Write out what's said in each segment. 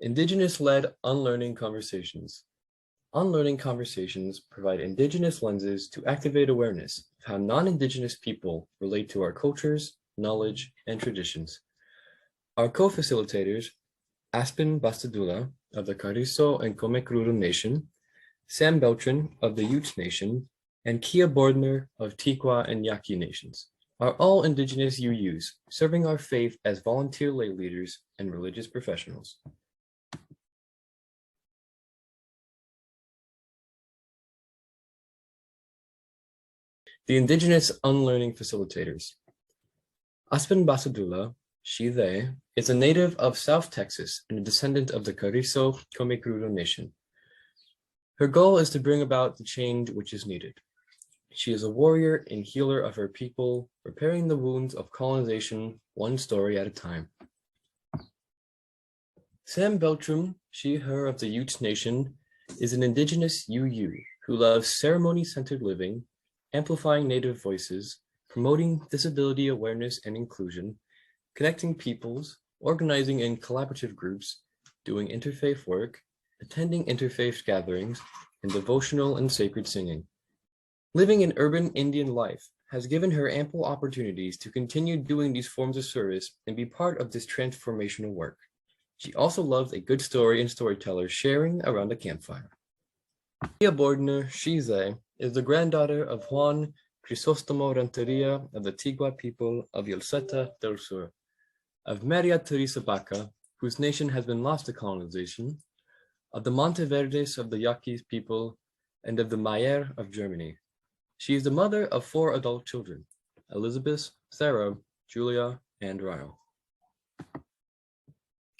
Indigenous-led unlearning conversations. Unlearning conversations provide Indigenous lenses to activate awareness of how non-Indigenous people relate to our cultures, knowledge, and traditions. Our co-facilitators, Aspen Bastadula of the Carrizo and Comecrudo Nation, Sam Beltran of the Utes Nation, and Kia Bordner of Tiqua and Yaqui Nations, are all Indigenous UUs serving our faith as volunteer lay leaders and religious professionals. The Indigenous Unlearning Facilitators. Aspen Basadula, she, they, is a native of South Texas and a descendant of the Carrizo Comecrudo Nation. Her goal is to bring about the change which is needed. She is a warrior and healer of her people, repairing the wounds of colonization one story at a time. Sam Beltram, she, her of the Utes Nation, is an Indigenous UU who loves ceremony-centered living, amplifying Native voices, promoting disability awareness and inclusion, connecting peoples, organizing in collaborative groups, doing interfaith work, attending interfaith gatherings, and devotional and sacred singing. Living an urban Indian life has given her ample opportunities to continue doing these forms of service and be part of this transformational work. She also loves a good story and storyteller sharing around a campfire. Kia Bordner, she, they, is the granddaughter of Juan Crisostomo Renteria of the Tigua people of Yolseta del Sur, of Maria Teresa Baca, whose nation has been lost to colonization, of the Monteverdes of the Yaquis people, and of the Mayer of Germany. She is the mother of 4 adult children, Elizabeth, Sarah, Julia, and Ryle.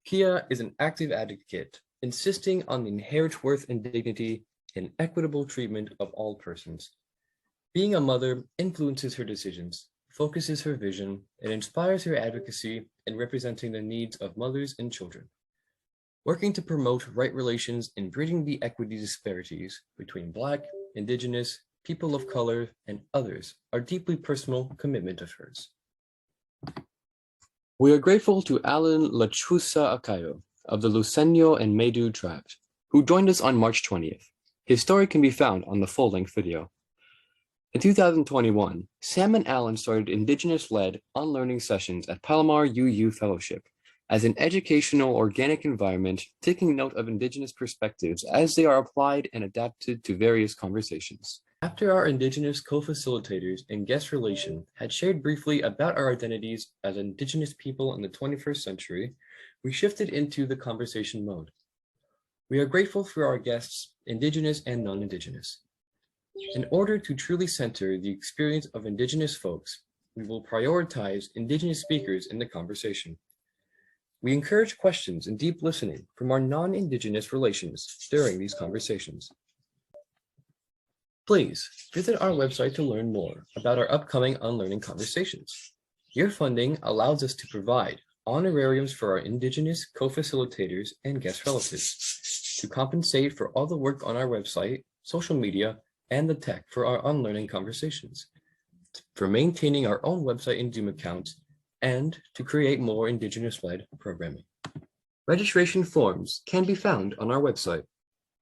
Kia is an active advocate, insisting on the inherent worth and dignity and equitable treatment of all persons. Being a mother influences her decisions, focuses her vision, and inspires her advocacy in representing the needs of mothers and children. Working to promote right relations and bridging the equity disparities between Black, Indigenous, people of color, and others are deeply personal commitment of hers. We are grateful to Alan Lachusa Akayo of the Luceño and Medu tribes, who joined us on March 20th. His story can be found on the full-length video. In 2021, Sam and Alan started Indigenous-led unlearning sessions at Palomar UU Fellowship as an educational organic environment taking note of Indigenous perspectives as they are applied and adapted to various conversations. After our Indigenous co-facilitators and guest relation had shared briefly about our identities as Indigenous people in the 21st century, we shifted into the conversation mode. We are grateful for our guests, Indigenous and non-Indigenous. In order to truly center the experience of Indigenous folks, we will prioritize Indigenous speakers in the conversation. We encourage questions and deep listening from our non-Indigenous relations during these conversations. Please visit our website to learn more about our upcoming unlearning conversations. Your funding allows us to provide honorariums for our Indigenous co-facilitators and guest relatives to compensate for all the work on our website, social media, and the tech for our unlearning conversations, for maintaining our own website and Zoom accounts, and to create more Indigenous-led programming. Registration forms can be found on our website.